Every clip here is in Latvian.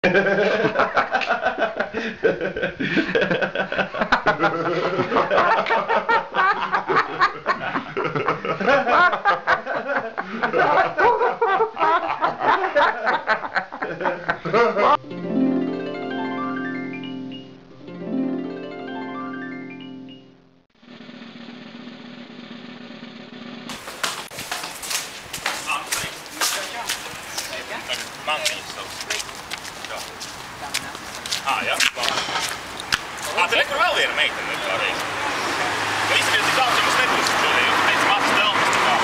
Ja. Tur nekur vēl viena meitene ir kā reiz. Izskatīt tik daudz, ja mums nebūs šodien. Pēc matas telpas tā kā.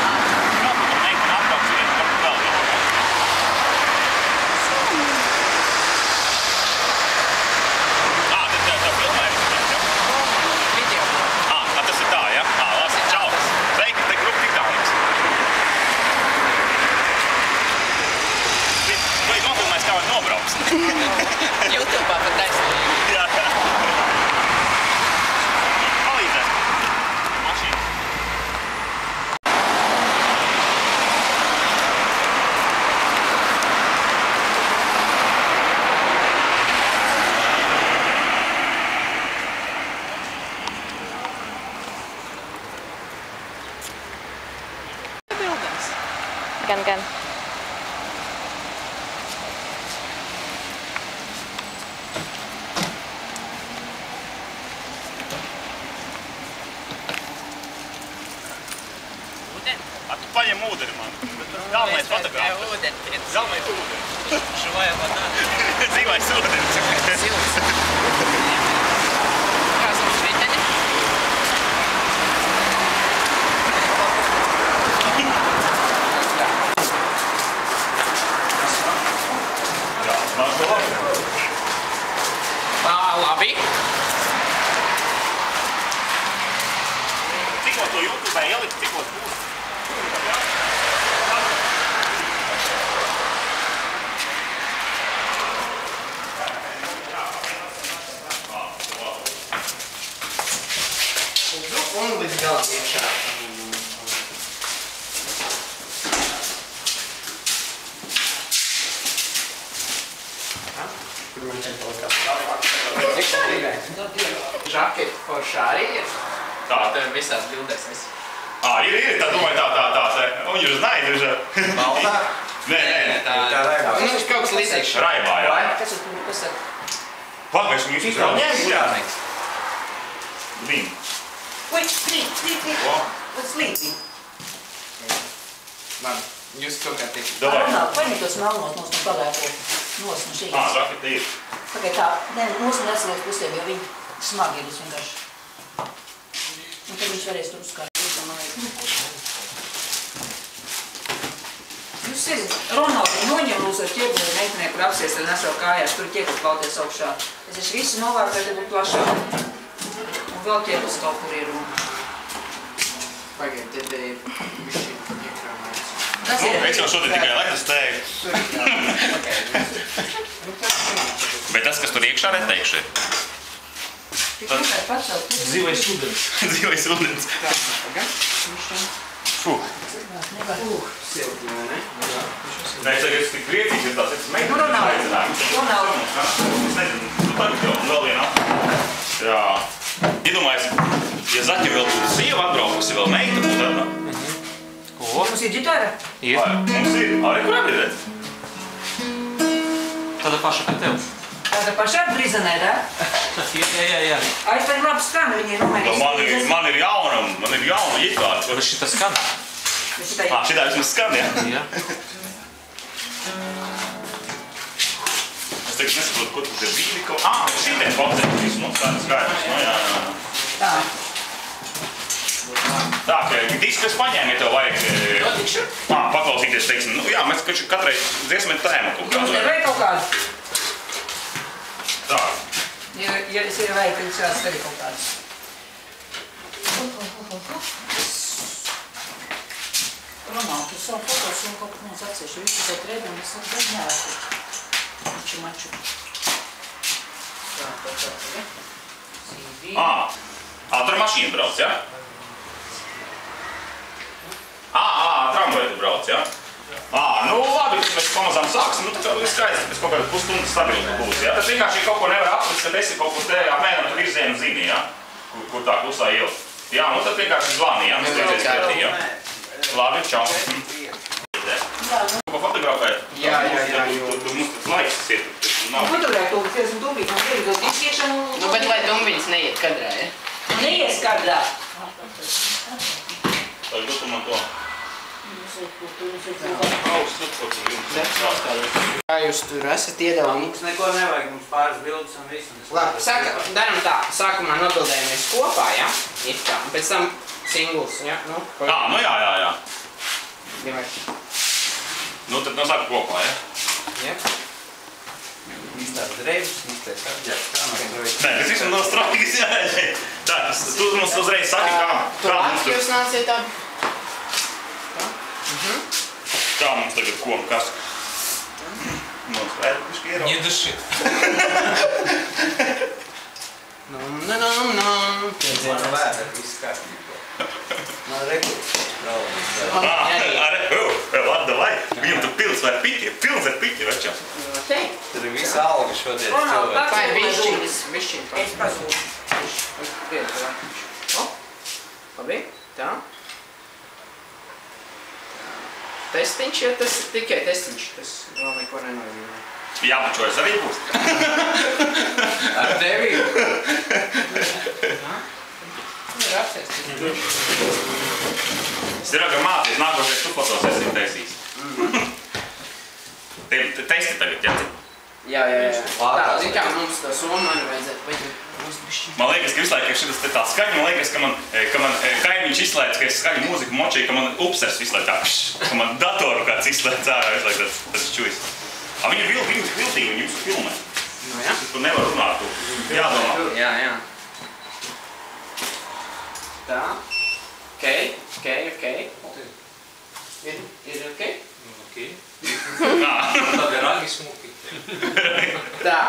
Kā tur meitene atbrauks viena, kā vēl viena. Tad tā filmē vispār, ja? Video. Tas ir tā, ja? Labi, čau. Sveiki, te grupa Titāniks. Vai nofilmēs, kā var nobrauks? YouTube'ā pat taisnīgi. Gan. Tu paņem ūdeni man. Galvenais fotogrāfs. Galvenais ūdeni. Живая вода. Dzīvais ūdens. Silts. Kāds mums riteņi? Jā, nāk to labi. Labi. Tikko to YouTube'ē ielikt, tikko būs. Un līdz galam iekšā. Kur man šeit palikās? Iekšā rīgai. Žaketi foršā arī ir. Tā. Tev visās bildēs viss. Ir, tā domāju, tā. Un jūs znājat, jūs... Baldā? Nē. Tā raibā. Nu, kaut kas līdzīgs. Raibā, jā. Kas ir? Pagairs, un jūs izrādāt? Blīn. Wait, sleep. What? What's sleeping? Man, jūs kaut kā tik... Paņem tos melnos nos no palēko nos no šīs. Žaketi ir. Pagaid tā, nos no veselēs pusēm, jo viņi smagi ir vienkārši. Un tad viņš varēs tur uzkārt. Jūs sēdāt, Ronaldi noņem uz ar ķiebu meitenē, kur apsies ar nesavu kājās, tur ķiebu paldies augšā. Es esmu visu novākt, lai te būtu plašāk. Un vēl ķiebus kaut kur ir. Pagaid, te ir višķi iekrāmājums. Es jau šodien tikai laikas teiktu. Bet tas, kas tur iekšā, neteikšu ir. Tik vienkārši pacelt. Dzīvais ūdens. Dzīvais ūdens. Silti, vai ne? Nē, es tagad tik priecīgs, ja tās meitenes aicinājums. Es nezinu, tagad jau vēl viena. Jā. Iedomājies, ja Zaķi vēl būtu sieva atbraukusi, vēl meita būtu tādā. Ko? Mums ir ģitāra? Ir. Mums ir. Arī kur arī redz? Tāda paša kā tev. Tāda pašā brizenē, da? Jā. Es tagad labi skanu viņiem nomērīs. Man ir jauna ģitāra. Bet šita skan. Šitā vismaz skan, jā? Jā. Es tagad nesaprotu, ko tu te bīdi kaut... Šitien boksēt visu, nu, skaidrs, nu, jā. Tā. Tā, ka diskas paņēma, ja tev vajag... Notikšu? Paklausīties, teiksim, nu jā, mēs katrai dziesmē tēmu kaut kādu. Jums nevajag kaut kādu? Tā. Ja es ir vajag, tad šāds arī kaut kādus. Ronald, tu savu fotos un kaut ko mums atsešu. Visu tēt redzi un es saku, bez nevēku. Maču. Tā. CV. Tur mašīna brauc, jā? Tramvaju tu brauc, jā? Nu labi, kad mēs pamazām sāksim, tā kā ir skaisti, pēc kaut kāda pusstundas stabili būs, ja? Tas vienkārši kaut ko nevar atrast, kad esi kaut kur te apmēram virzienu zini, ja? Kur tā klusā iela. Jā, nu tad vienkārši zvani, ja? Mēs teicies pretī, ja? Labi, čau. Ko fotografēt? Jā. Tu mums tas laiks iet. Fotogrēt to, kas esmu dumbīt, man pieredzot izskiešanu. Nu, bet lai dumbiņas neiet kadrā, ja? Neies kadrā. Tad tu man to. Kā jūs tur esat iedalām? Mums neko nevajag, mums pāris bildes un viss. Labi, daram tā, sākumā nobildējamies kopā, ja? It kā, un pēc tam singles, ja? Nu Jā. Vienmēr. Nu tad nosāk kopā, ja? Ja? Iztās dreibus, iztās apģērbs. Nē, mēs visam nostrāgis, jā. Tā, tu mums uzreiz saki, kā mums Jūs nāciet tādu? Kā mums tagad kom, kas? Mums vajag pišķi ieraugt. Не дыши. Man vēr, viss kārtībā. Man rekurts. Davai, viņam tu pilns ar piķi, večā. Tur ir visa alga šodien cilvēki. Tā ir bišķiņ. Es pazūdu. Labi, tā. Testiņš, ja tas ir tikai testiņš, tas vēl neko nenozīmē. Jāpačojas arī būs. Ar tevi? Ir apsēst. Sirāka mācīs, nākošais tu fotosesiju taisīs. Testi tagad, jā? Jā. Tā, zin kā mums to somu man vajadzētu vajadzētu. Man liekas, ka visu laiku ir šitas tā skaņa, man liekas, ka man kaimiņš izslēdz, ka es skaņu mūziku močīju, ka man upsers visu laiku tā, ka man datoru kāds izslēdz ārā, visu laiku tas čujas. Viņi ir viltīgi, viņi visu filmē. Nu jā. Tu nevar runāt, tu jādomā. Jā. Tā. Ok. Ir ok? Ok. Nā. Tad ir ragi smuki. Tā.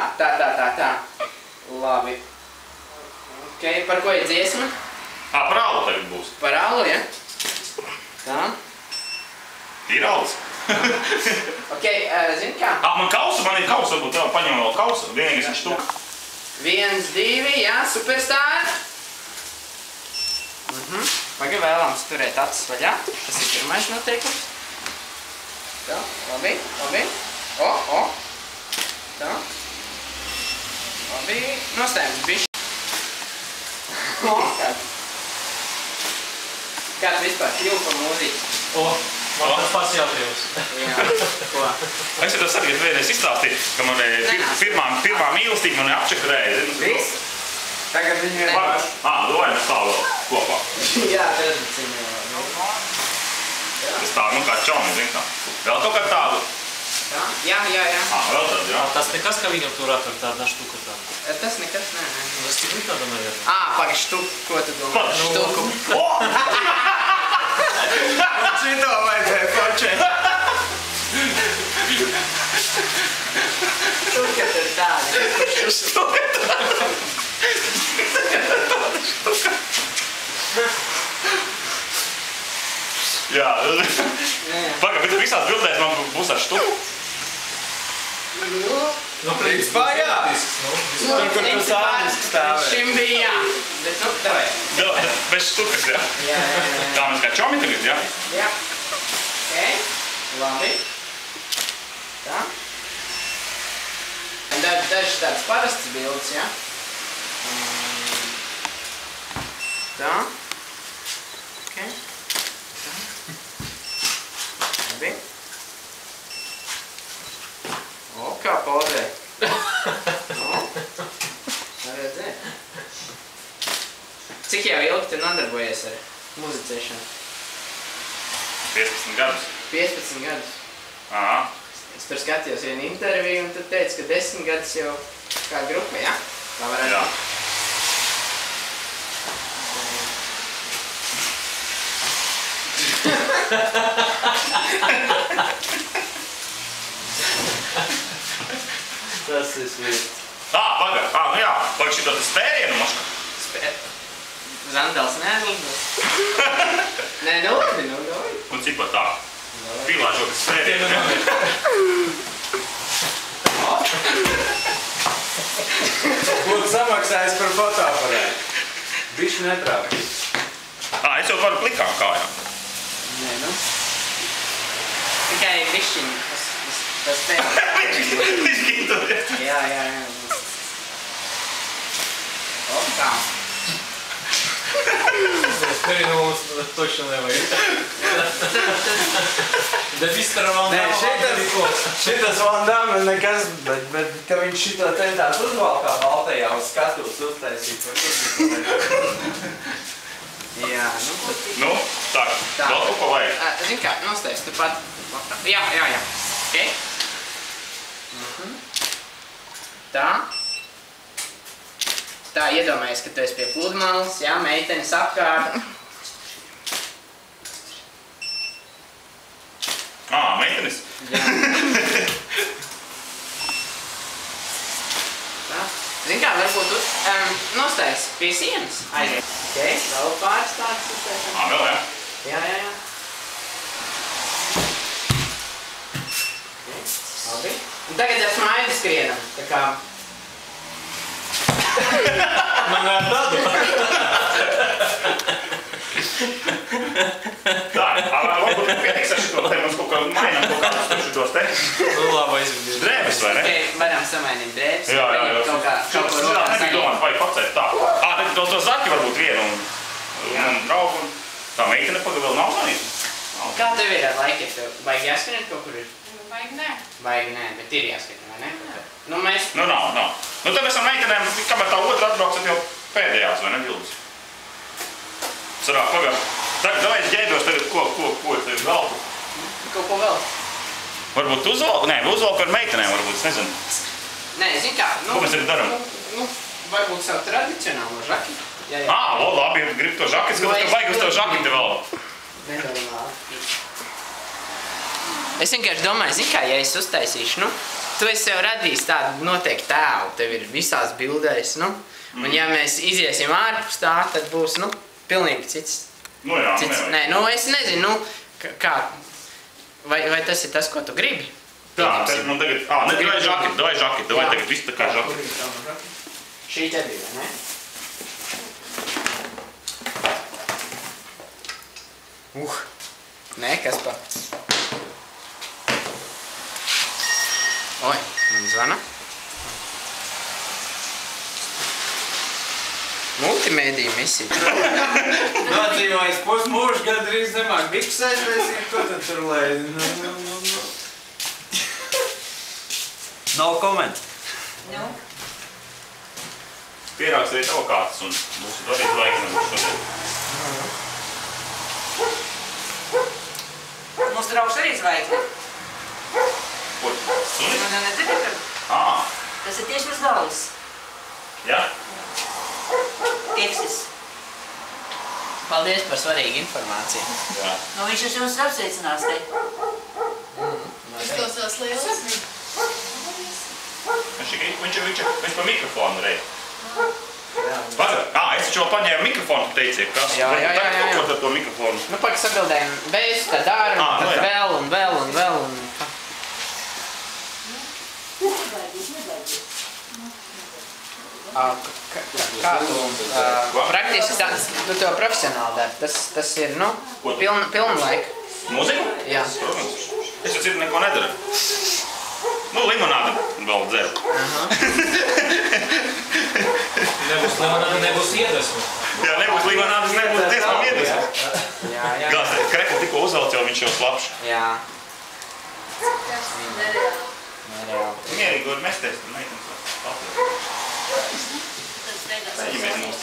Labi. Ok, par ko ir dziesma? Par alu tagad būs. Par alu, ja? Tā. Ir alas. Ok, zini kā? Man ir kausa, varbūt tev paņem vēl kausa. Vienīgais viņš tu. 1, 2, jā, superstar. Pagaid vēlams turēt acis vaļā. Tas ir pirmais noteikums. Tā, labi. O. Tā. Labi, nostājums bišķi. Kāds vispār kļuva par mūziķi? Man tas pats jautājums. Jā, ko? Es jau tas arī vienreiz izstāstīju, ka man pirmā mīlestība mani apčakarēja. Viss? Tagad viņi ir... Tu vai mēs tā vēl kopā? Jā, tradicionāli. Es tā, kā čomi, zin kā. Vēl kaut kā tādu? Jā. Vēl tādu, jā. Tas nekas, ka viņam tur atver tāda štuka tā. Tas nekas, nē. Tas tik tāda nevar. Pagaid, štuku, ko tu domā? Štuku. Šito vajadzēja počēt. Štuka tur tāda. Štuka. Jā. Pagaid, bet visās bildēs man būs ar štuku. Nu, principā, jā. Tur, kur tu sānis stāvē. Šim bija jā. Bet, davai. Bez štukas, jā. Jā. Tā mēs kā čomi tagad, jā? Jā. Ok. Labi. Tā. Dažs tāds parasts bildes, jā? Tā. Ok. Tā. Labi. O, kā pozē. O. Redzēt. Cik jau ilgi tu nodarbojies ar muzicēšanu? 15 gadus. 15 gadus. Aha. Es tur skatījos vienu interviju un tad teicu, ka 10 gadus jau kā grupa, jā? Tā varētu. Jā. Tas ir sviet. Pagad, nu jā. Pagad šito tas spērienu maška. Zandals neatlidos. Nē, nu labi. Un cik pat tā? Pīlāšo, kas sēdien. Būtu samaksājis par fotoaparātu. Bišķi netrāpīt. Es jau varu plikām kājām. Nē, nu. Tikai višķiņi, tas pēdējā. Višķiņi tur ir. Jā. O, kā. Перенулось точно nevajag. Da viss ar Van Damme. Šitas Van Damme nekas, bet ka viņš šito centās uzvalkā Baltajā uz skatuves uztaisīt. Jā, nu. Nu, tā, vēl kaut ko vajag. Zini kā, nostājas tu pat. Jā. Ok. Tā. Tā, iedomājies, ka tu esi pie pludmales, jā, meitenes apkārt. Meitenes? Jā. Tā. Zini kā, varbūt tu nostājas pie sienas. Aiziet. Ok, vēl pāris tādas uztaisam. Vēl, jā? Jā. Labi. Un tagad ar smaidu skrienam. Tā kā... Man ar tādu. Tā, varbūt pietiks ar šito te, mums kaut kā mainām kaut kādus tur šitos te. Nu, labi, aizvien. Drēbes, vai ne? Ok, varam samainīt drēbes. Jā. Kaut kā Nebija domāt, vajag pacēt tā. Tad to zaki varbūt vienu un draugu. Tā meitene paga vēl nav manīt. Kā tev ir ar laikiem? Vajag jāskriet kaut kur ir? Vajag nē. Vajag nē, bet ir jāskriet, vai ne? Nu, mēs... Nu, nav. Nu, tad esam meitenēm, kamēr tā otra atbrauksat jau pēdējās, vai ne, Vildas? Sarāk, pagā. Tagad, davai ģēbjos tagad, ko ir tevi velku? Kaut ko vēl? Varbūt uzvalku? Nē, uzvalku ar meitenēm, varbūt, es nezinu. Nē, zini kā, nu... Ko mēs tagad daram? Nu, varbūt savu tradicionālo žaketi. Jā. Labi, grib to žaketi, skatās, ka vajag uz to žaketi vēl. Nedomā. Es vienkārši domāju, zini kā, ja es uztaisīšu, nu, tu esi sev radījis tādu noteikti tēlu, tev ir visās bildēs, nu, un ja mēs iziesim ārpus tā, tad būs, nu, pilnīgi cits. Nu jā, Nē, nu, es nezinu, nu, kā, vai tas ir tas, ko tu gribi? Tā, man tagad, davai žaketi, davai tagad viss tā kā žaketi. Šī te bija, vai ne? Nē, kas pa? Oi, man zvana. Multimēdija misija. Nādzīvājas pusmūžu gandrīz zemāk biksēs, ko tad tur lai... Nav komentu. Nu, Pierāks arī tev kāds un būs darīt laikinam šodien. mums draugs arī zvaigzne. Ko? Sunis? Nu, nedzirdi, ka tas ir tieši uz galvas. Jā? Tieksis. Paldies par svarīgu informāciju. Jā. Nu, viņš ar jums ir apsveicinās te. Izklausās liels. Viņš pa mikrofonu reiz. Pagad, es taču vēl paņēmu mikrofonu, tu teici, kas? Jā. Ko ar to mikrofonu? Nu, pagaid sabildējam, bez, tad ar, tad vēl un vēl un vēl un... Kā tu praktiski tāds, tu to profesionāli dari, tas ir, nu, pilna laika. Mūziku? Jā. Protams. Es jau citu neko nedaru. Nu, limonādu vēl dzeru. Nebūs limonāda, nebūs iedvesma. Jā, nebūs limonādas, nebūs tiesmām iedvesmas. Jā. Gās, kreku tikko uzvelc, jau viņš jau slapš. Jā. Nereāli. Mierīgi var mesties, tur meitenes vēl. Tas beigās Saņemiet mūs.